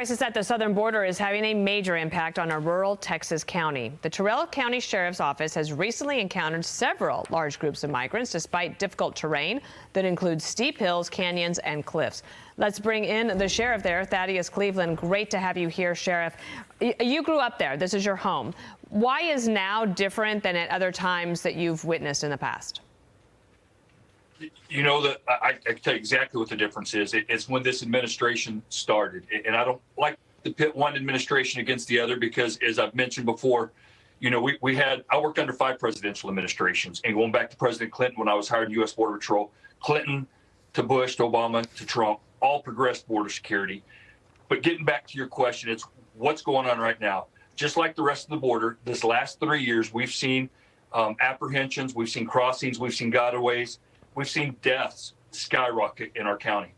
Crisis at the southern border is having a major impact on a rural Texas county. The Terrell County Sheriff's Office has recently encountered several large groups of migrants despite difficult terrain that includes steep hills, canyons, and cliffs. Let's bring in the sheriff there, Thaddeus Cleveland. Great to have you here, Sheriff. You grew up there. This is your home. Why is now different than at other times that you've witnessed in the past? You know, that I can tell you exactly what the difference is. It's when this administration started. And I don't like to pit one administration against the other because, as I've mentioned before, you know, I worked under 5 presidential administrations. And going back to President Clinton, when I was hired in U.S. Border Patrol, Clinton to Bush to Obama to Trump, all progressed border security. But getting back to your question, it's what's going on right now. Just like the rest of the border, this last 3 years, we've seen apprehensions, we've seen crossings, we've seen gotaways. We've seen deaths skyrocket in our county.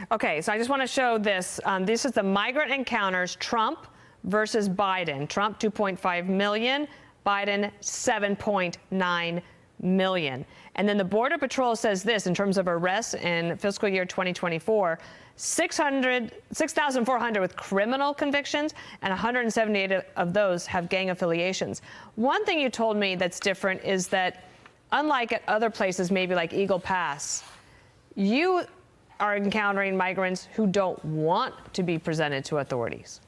Okay, so I just want to show this. This is the migrant encounters, Trump versus Biden. Trump 2.5 million, Biden 7.9 million. And then the Border Patrol says this in terms of arrests in fiscal year 2024, 6,400 with criminal convictions, and 178 of those have gang affiliations. One thing you told me that's different is that unlike at other places, maybe like Eagle Pass, you are encountering migrants who don't want to be presented to authorities.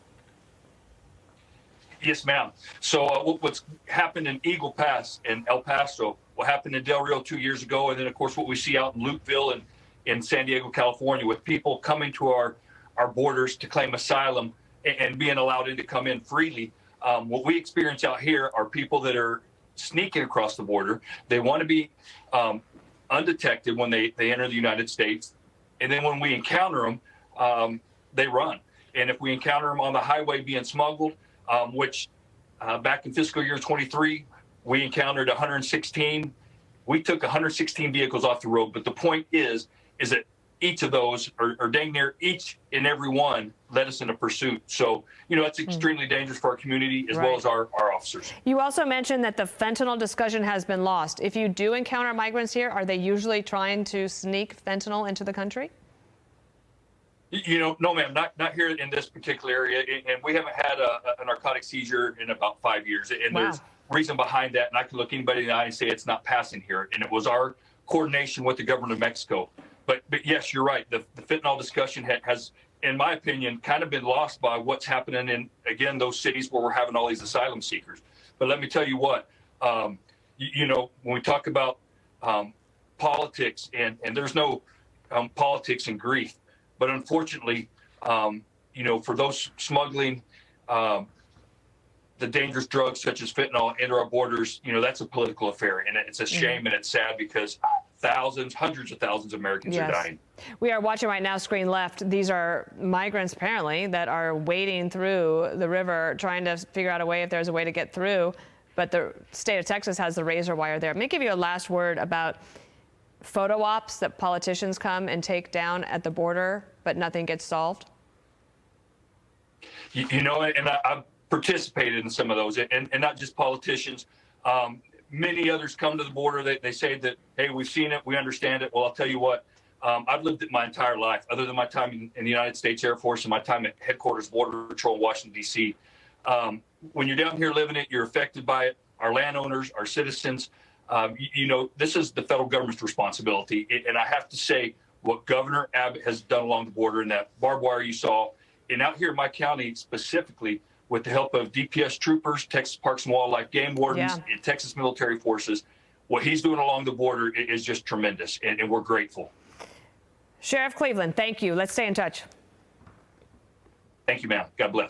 Yes, ma'am. So what's happened in Eagle Pass in El Paso, what happened in Del Rio 2 years ago, and then, of course, what we see out in Lukeville and in San Diego, California, with people coming to our borders to claim asylum and being allowed in to come in freely. What we experience out here are people that are sneaking across the border. They want to be undetected when they enter the United States. And then when we encounter them, they run. And if we encounter them on the highway being smuggled, which back in fiscal year 23, we encountered 116. We took 116 vehicles off the road. But the point is that each of those, or dang near each and every one, led us in a pursuit. So, you know, it's extremely dangerous for our community as well as our officers. You also mentioned that the fentanyl discussion has been lost. If you do encounter migrants here, are they usually trying to sneak fentanyl into the country? You know, no, ma'am, not here in this particular area. And we haven't had a narcotic seizure in about 5 years. And there's reason behind that. And I can look anybody in the eye and say it's not passing here. And it was our coordination with the government of Mexico. But yes, you're right. The fentanyl discussion has, in my opinion, kind of been lost by what's happening in, again, those cities where we're having all these asylum seekers. But let me tell you what, you know, when we talk about politics, and there's no politics in grief, but unfortunately, you know, for those smuggling the dangerous drugs such as fentanyl into our borders, you know, that's a political affair. And it's a shame and it's sad because thousands, hundreds of thousands of Americans are dying. We are watching right now, screen left. These are migrants, apparently, that are wading through the river, trying to figure out a way if there's a way to get through. But the state of Texas has the razor wire there. Let me give you a last word about photo ops that politicians come and take down at the border, but nothing gets solved. You know, and I've participated in some of those, and not just politicians. Many others come to the border. They say that, hey, we've seen it, we understand it. Well, I'll tell you what, I've lived it my entire life, other than my time in the United States Air Force and my time at headquarters Border Patrol in Washington, D.C. When you're down here living it, you're affected by it. Our landowners, our citizens, you know, this is the federal government's responsibility. And I have to say what Governor Abbott has done along the border and that barbed wire you saw, and out here in my county specifically, with the help of DPS troopers, Texas Parks and Wildlife game wardens, and Texas military forces, what he's doing along the border is just tremendous, and we're grateful. Sheriff Cleveland, thank you. Let's stay in touch. Thank you, ma'am. God bless.